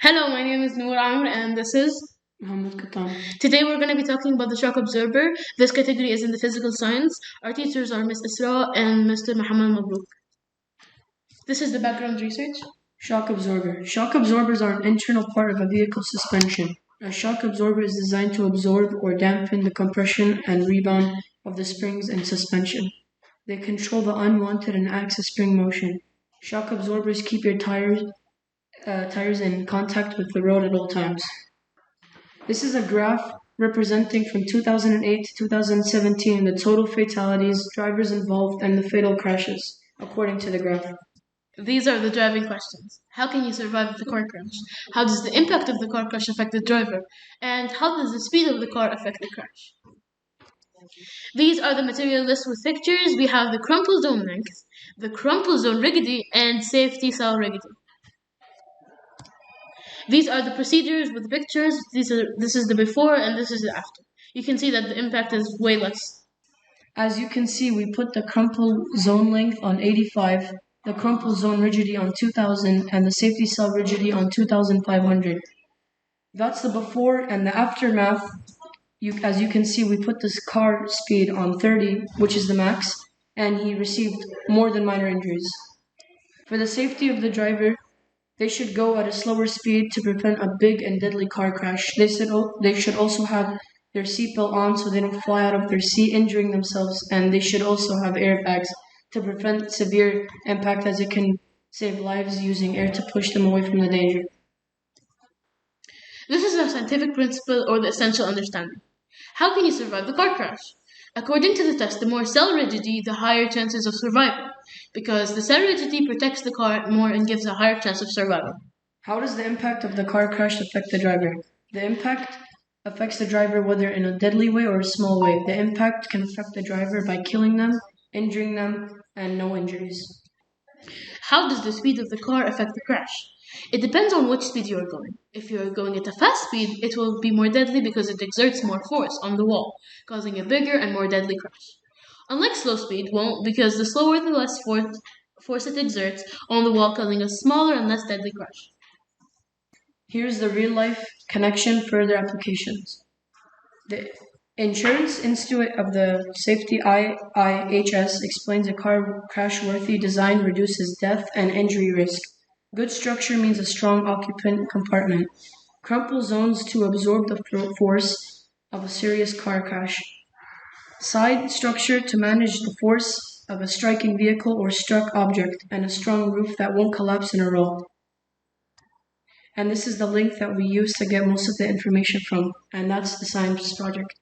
Hello, my name is Nour and this is Mohamed Kattan. Today we're going to be talking about the shock absorber. This category is in the physical science. Our teachers are Miss Isra and Mr. Mohammed Mabrook. This is the background research. Shock absorber. Shock absorbers are an internal part of a vehicle suspension. A shock absorber is designed to absorb or dampen the compression and rebound of the springs in suspension. They control the unwanted and axis spring motion. Shock absorbers keep your tires in contact with the road at all times. This is a graph representing from 2008 to 2017 the total fatalities, drivers involved, and the fatal crashes, according to the graph. These are the driving questions. How can you survive the car crash? How does the impact of the car crash affect the driver? And how does the speed of the car affect the crash? These are the material list with pictures. We have the crumple zone length, the crumple zone rigidity, and safety cell rigidity. These are the procedures with pictures. This is the before and this is the after. You can see that the impact is way less. As you can see, we put the crumple zone length on 85, the crumple zone rigidity on 2000, and the safety cell rigidity on 2500. That's the before and the aftermath. As you can see, we put this car speed on 30, which is the max, and he received more than minor injuries. For the safety of the driver, they should go at a slower speed to prevent a big and deadly car crash. They should also have their seatbelt on so they don't fly out of their seat, injuring themselves, and they should also have airbags to prevent severe impact, as it can save lives using air to push them away from the danger. This is a scientific principle or the essential understanding. How can you survive the car crash? According to the test, the more cell rigidity, the higher chances of survival, because the cell rigidity protects the car more and gives a higher chance of survival. How does the impact of the car crash affect the driver? The impact affects the driver whether in a deadly way or a small way. The impact can affect the driver by killing them, injuring them, and no injuries. How does the speed of the car affect the crash? It depends on which speed you are going. If you are going at a fast speed, it will be more deadly because it exerts more force on the wall, causing a bigger and more deadly crash. Unlike slow speed won't, because the slower the less force it exerts on the wall, causing a smaller and less deadly crash. Here's the real-life connection further applications. The Insurance Institute of the Safety IIHS explains a car crash-worthy design reduces death and injury risk. Good structure means a strong occupant compartment. Crumple zones to absorb the force of a serious car crash. Side structure to manage the force of a striking vehicle or struck object, and a strong roof that won't collapse in a roll. And this is the link that we use to get most of the information from, and that's the science project.